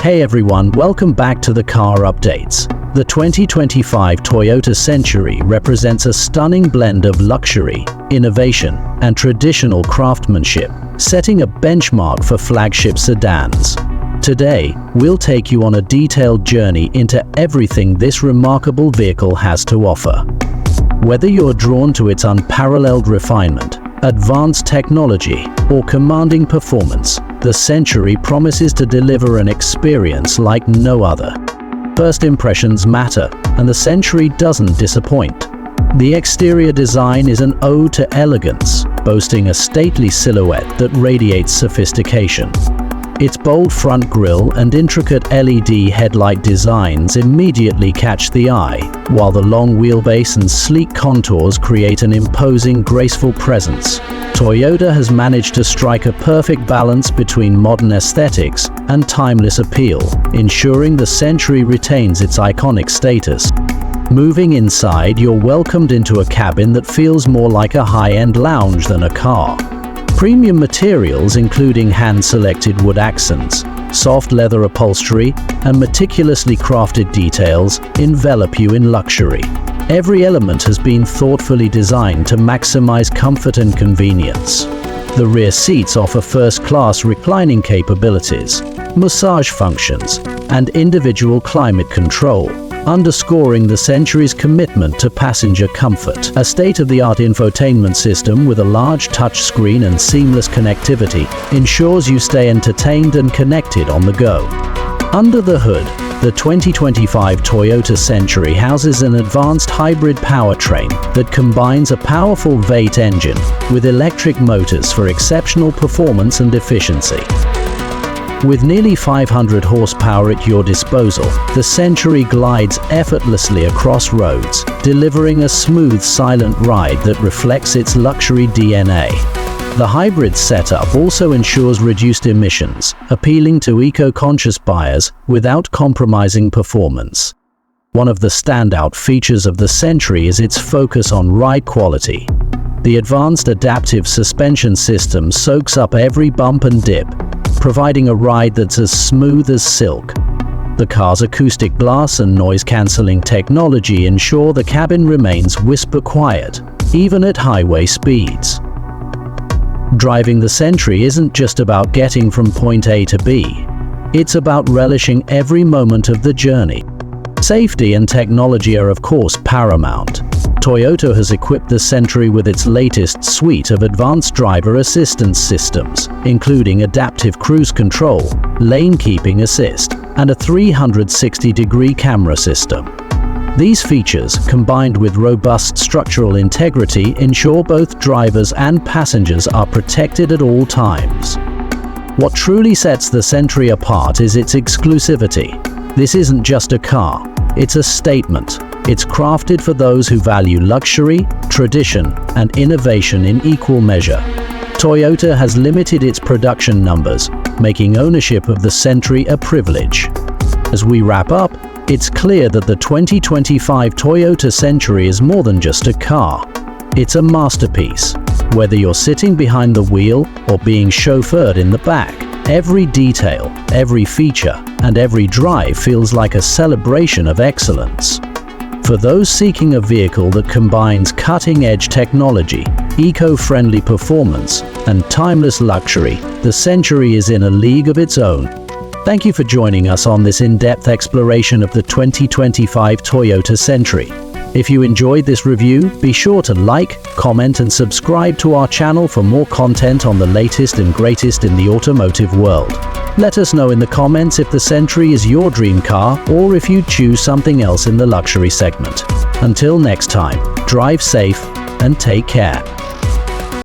Hey everyone, welcome back to the Car Updates. The 2025 Toyota Century represents a stunning blend of luxury, innovation, and traditional craftsmanship, setting a benchmark for flagship sedans. Today, we'll take you on a detailed journey into everything this remarkable vehicle has to offer. Whether you're drawn to its unparalleled refinement, advanced technology, or commanding performance, the Century promises to deliver an experience like no other. First impressions matter, and the Century doesn't disappoint. The exterior design is an ode to elegance, boasting a stately silhouette that radiates sophistication. Its bold front grille and intricate LED headlight designs immediately catch the eye, while the long wheelbase and sleek contours create an imposing, graceful presence. Toyota has managed to strike a perfect balance between modern aesthetics and timeless appeal, ensuring the Century retains its iconic status. Moving inside, you're welcomed into a cabin that feels more like a high-end lounge than a car. Premium materials, including hand-selected wood accents, soft leather upholstery, and meticulously crafted details, envelop you in luxury. Every element has been thoughtfully designed to maximize comfort and convenience. The rear seats offer first-class reclining capabilities, massage functions, and individual climate control, underscoring the Century's commitment to passenger comfort. A state-of-the-art infotainment system with a large touchscreen and seamless connectivity ensures you stay entertained and connected on the go. Under the hood, the 2025 Toyota Century houses an advanced hybrid powertrain that combines a powerful V8 engine with electric motors for exceptional performance and efficiency. With nearly 500 horsepower at your disposal, the Century glides effortlessly across roads, delivering a smooth, silent ride that reflects its luxury DNA. The hybrid setup also ensures reduced emissions, appealing to eco-conscious buyers without compromising performance. One of the standout features of the Century is its focus on ride quality. The advanced adaptive suspension system soaks up every bump and dip, providing a ride that's as smooth as silk. The car's acoustic glass and noise-canceling technology ensure the cabin remains whisper quiet, even at highway speeds. Driving the Century isn't just about getting from point A to B. It's about relishing every moment of the journey. Safety and technology are of course paramount. Toyota has equipped the Century with its latest suite of advanced driver assistance systems, including adaptive cruise control, lane keeping assist, and a 360-degree camera system. These features, combined with robust structural integrity, ensure both drivers and passengers are protected at all times. What truly sets the Century apart is its exclusivity. This isn't just a car, it's a statement. It's crafted for those who value luxury, tradition, and innovation in equal measure. Toyota has limited its production numbers, making ownership of the Century a privilege. As we wrap up, it's clear that the 2025 Toyota Century is more than just a car. It's a masterpiece. Whether you're sitting behind the wheel or being chauffeured in the back, every detail, every feature, and every drive feels like a celebration of excellence. For those seeking a vehicle that combines cutting-edge technology, eco-friendly performance, and timeless luxury, the Century is in a league of its own. Thank you for joining us on this in-depth exploration of the 2025 Toyota Century. If you enjoyed this review, be sure to like, comment, and subscribe to our channel for more content on the latest and greatest in the automotive world. Let us know in the comments if the Century is your dream car or if you'd choose something else in the luxury segment. Until next time, drive safe and take care.